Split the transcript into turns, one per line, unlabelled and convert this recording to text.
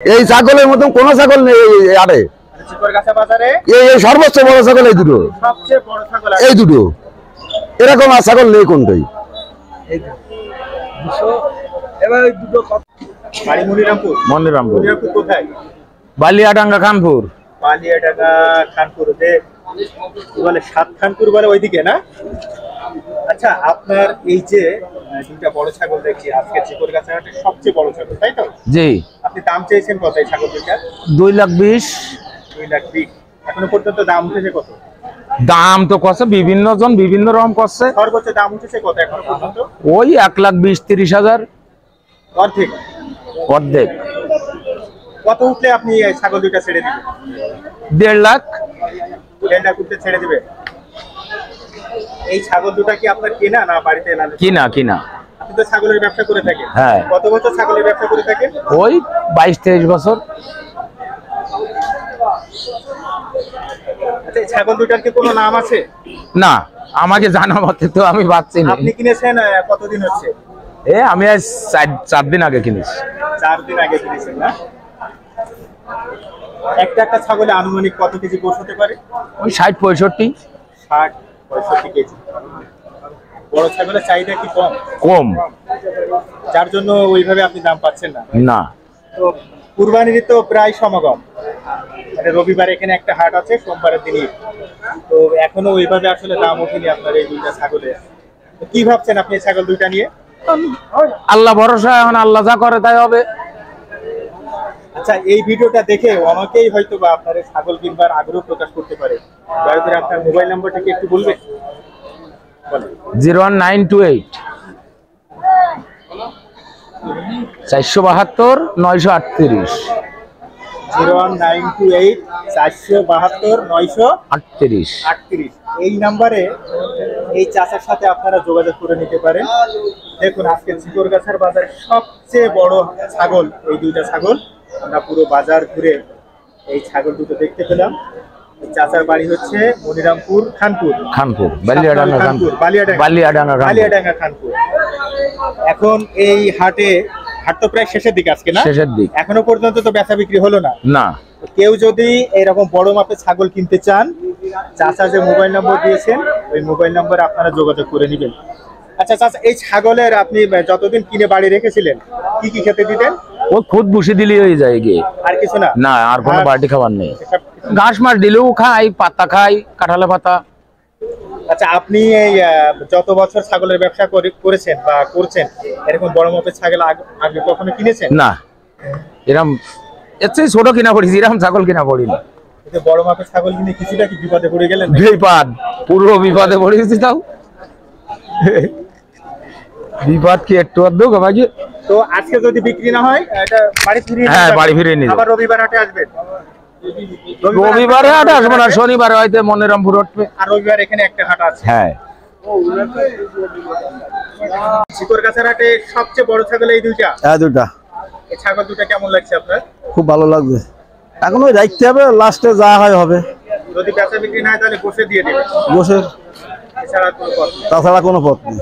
এই ছাগলের মতন কোন ছাগল নেই এই আড়ে।
চিকরগাছা বাজারে
এই সর্বোচ্চ বড় ছাগল এই দুটো,
সবচেয়ে বড় ছাগল
এই দুটো, এরকম আর ছাগল নেই কোনটাই।
এবার ওই দুটো বাড়ি মনিরামপুর।
মনিরামপুর
কোথায়?
বালিয়াডাঙ্গা খানপুর।
বালিয়াডাঙ্গা খানপুর বলে, সাত খানপুর বলে ওইদিকে না? আচ্ছা, আপনার এই যে দুইটা বড় ছাগল দেখছি আজকে চিকরগাছা হাটে সবচেয়ে বড় ছাগল, তাই তো?
জি।
আপনি দাম চেয়েছেন কত এই ছাগল দুইটা?
2,20,000।
2,20,000। এখনো পর্যন্ত দাম উঠেছে কত?
দাম তো কষ্ট বিভিন্ন জন বিভিন্ন রকম করছে।
সর্বোচ্চ দাম উঠেছে কত এখনো পর্যন্ত?
ওই 1,20,000-30,000।
অর্ধেক।
অর্ধেক।
কত উঠলে আপনি এই ছাগল দুইটা ছেড়ে দিবেন?
1.5 লাখ।
1.5 লাখ উঠলে ছেড়ে দিবেন। এই ছাগল দুটা কি আপনার কেনা না বাড়িতে এনে?
কিনা কিনা।
আপনি তো ছাগলের ব্যবসা করে থাকেন।
হ্যাঁ।
কত বছর ছাগলের ব্যবসা করে থাকেন?
ওই 22-23 বছর।
আচ্ছা, এই ছাগল দুটার কি কোনো নাম আছে?
না, আমাকে জানা মতে তো আমি পাচ্ছি না।
আপনি কিনেছেন কতদিন হচ্ছে?
আমি আজ 4 দিন আগে কিনেছি।
4 দিন আগে কিনেছেন না? একটা ছাগলে আনুমানিক কত কেজি গোশ হতে পারে?
ওই 60-65।
60-65 কেজি। বড় ছাগলের চাহিদা কি কম?
কম।
যার জন্য ওইভাবে আপনি দাম পাচ্ছেন না।
না।
তো কুরবানির তো প্রায় সমাগম, মানে রবিবার এখানে একটা হাট আছে, সোমবারের দিনই। তো এখনো ওইভাবে আসলে দাম ওঠেনি আপনার এই দুইটা ছাগলের। কি ভাবছেন আপনি এই ছাগল দুইটা নিয়ে?
আল্লাহ ভরসা, এখন আল্লাহ যা করে তাই হবে।
আচ্ছা, এই ভিডিওটা দেখে অনেকেই হয়তো বা আপনার ছাগল কিনবার আগ্রহ প্রকাশ করতে পারে। দয়া করে আপনার মোবাইল নাম্বারটা কি একটু বলবেন?
01928 472 938।
01928 472 938। এই নাম্বারে এই চাচার সাথে আপনারা যোগাযোগ করে নিতে পারেন। দেখুন, আজকে চিকরগাছার বাজারে সবচেয়ে বড় ছাগল এই দুইটা ছাগল। আমরা পুরো বাজার ঘুরে এই ছাগল দুটো দেখতে পেলাম। চাচার বাড়ি হচ্ছে মনিরামপুর খানপুর।
বালিয়াডাঙ্গা খানপুর।
বালিয়াডাঙ্গা খানপুর। এখন এই হাট তো প্রায় শেষের দিকে আজকে, না?
শেষের দিক।
এখনো পর্যন্ত তো বেচা বিক্রি হলো না।
না।
কেউ যদি এরকম বড় মাপের ছাগল কিনতে চান, চাচা যে মোবাইল নম্বর দিয়েছেন ওই মোবাইল নম্বরে আপনারা যোগাযোগ করে নেবেন। আচ্ছা চাচা, এই ছাগলের আপনি যতদিন কিনে বাড়ি রেখেছিলেন কি কি খেতে দিতেন?
ও খুদ বসে দিলি হয়ে যায় গিয়ে,
আর কিছু না?
না, আর কোনো বাড়তি খাবার নেই। ঘাস মাস দিলেও খাই, পাতা খাই, কাঁঠালে পাতা।
আচ্ছা, আপনি এই যত বছর ছাগলের ব্যবসা করেছেন বা করছেন, এরকম বড় মাপের ছাগল আগে কখনো কিনেছেন?
না, এরকম এর চেয়ে ছোট কিনা পড়েছি, এরকম ছাগল কিনা পড়িনি।
বড় মাপের ছাগল কিনে কিছুটা কি বিপদে পড়ে গেলেন?
বিপদ, পুরো বিপদে পড়েছি। তাও বিপদ কি একটু অদ্ভুত ভাই।
তো আজকে যদি বিক্রি না হয় এটা বাড়ি ফিরিয়ে নিয়ে
হ্যাঁ, বাড়ি ফিরিয়ে নিয়ে
আবার রবিবার হাটে আসবেন?
রবিবারে হাট আসবো না, শনিবারে হয়তো মনিরামপুর উঠবে।
আর রবিবার এখানে একটা হাট আছে।
হ্যাঁ।
চিকরগাছার হাটে সবচেয়ে বড় ছাগল এই দুইটা?
হ্যাঁ, দুটা।
এই ছাগল দুটা কেমন লাগছে আপনার?
খুব ভালো লাগবে। এখন ওই দেখতে হবে, লাস্টে যা হয় হবে।
যদি বেচা বিক্রি না হয় তাহলে বসে দিয়ে দেবেন?
বসে,
এছাড়া কোনো পথ নেই?
তাছাড়া কোনো পথ নেই।